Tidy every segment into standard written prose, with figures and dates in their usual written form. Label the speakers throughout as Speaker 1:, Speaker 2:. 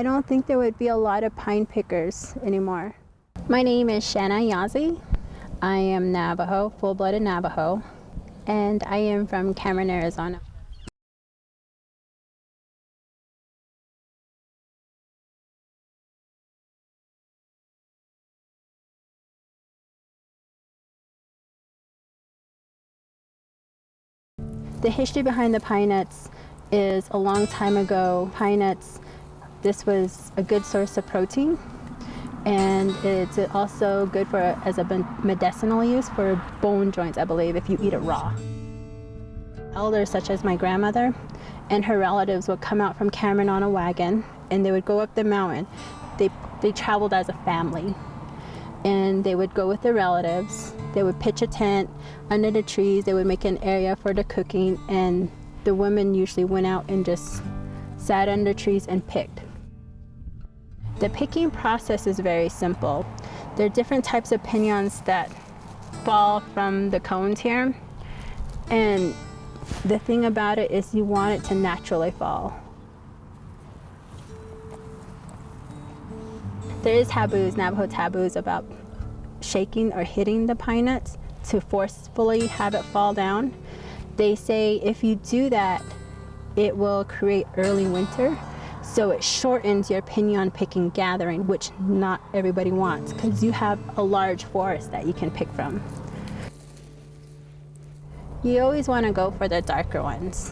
Speaker 1: I don't think there would be a lot of pine pickers anymore. My name is Shanna Yazzie. I am Navajo, full-blooded Navajo, and I am from Cameron, Arizona. The history behind the pine nuts is a long time ago. Pine nuts, this was a good source of protein, and it's also good for as a medicinal use for bone joints, I believe, if you eat it raw. Elders such as my grandmother and her relatives would come out from Cameron on a wagon, and they would go up the mountain. They traveled as a family, and they would go with their relatives. They would pitch a tent under the trees. They would make an area for the cooking, and the women usually went out and just sat under trees and picked. The picking process is very simple. There are different types of pinyons that fall from the cones here, and the thing about it is you want it to naturally fall. There is taboos, Navajo taboos, about shaking or hitting the pine nuts to forcefully have it fall down. They say if you do that, it will create early winter, so it shortens your pinyon picking gathering, which not everybody wants because you have a large forest that you can pick from. You always want to go for the darker ones.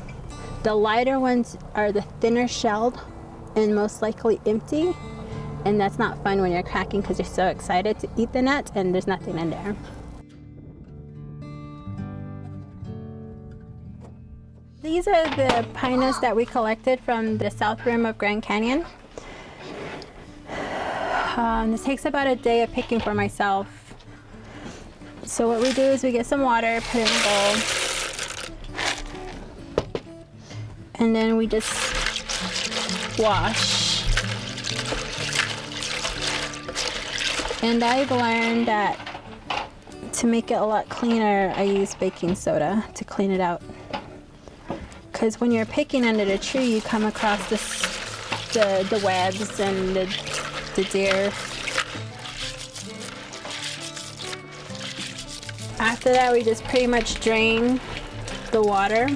Speaker 1: The lighter ones are the thinner shelled and most likely empty, and that's not fun when you're cracking because you're so excited to eat the nut and there's nothing in there. These are the pine nuts that we collected from the south rim of Grand Canyon. This takes about a day of picking for myself. So what we do is we get some water, put it in a bowl, and then we just wash. And I've learned that to make it a lot cleaner, I use baking soda to clean it out. Because when you're picking under the tree, you come across the webs and the deer. After that, we just pretty much drain the water.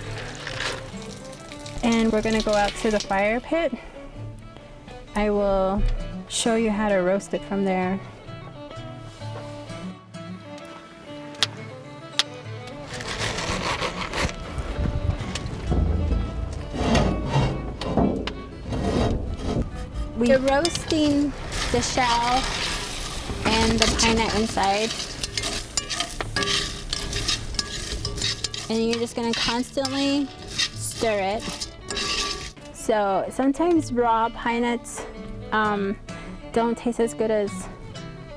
Speaker 1: And we're gonna go out to the fire pit. I will show you how to roast it from there. We're roasting the shell and the pine nut inside. And you're just gonna constantly stir it. So sometimes raw pine nuts don't taste as good as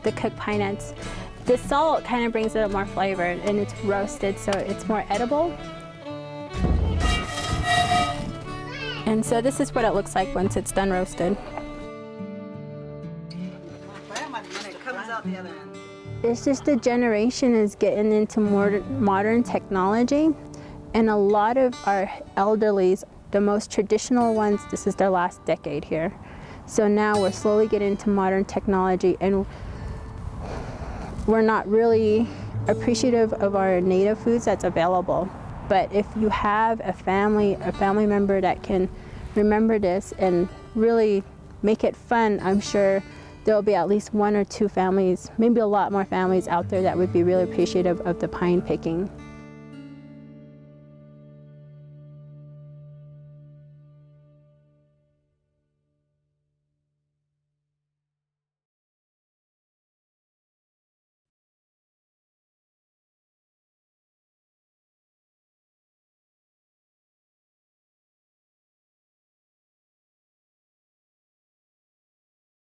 Speaker 1: the cooked pine nuts. The salt kind of brings it more flavor, and it's roasted so it's more edible. And so this is what it looks like once it's done roasted. It's just the generation is getting into more modern technology, and a lot of our elderlies, the most traditional ones, this is their last decade here. So now we're slowly getting into modern technology, and we're not really appreciative of our native foods that's available. But if you have a family member that can remember this and really make it fun, I'm sure there'll be at least one or two families, maybe a lot more families out there that would be really appreciative of the pine picking.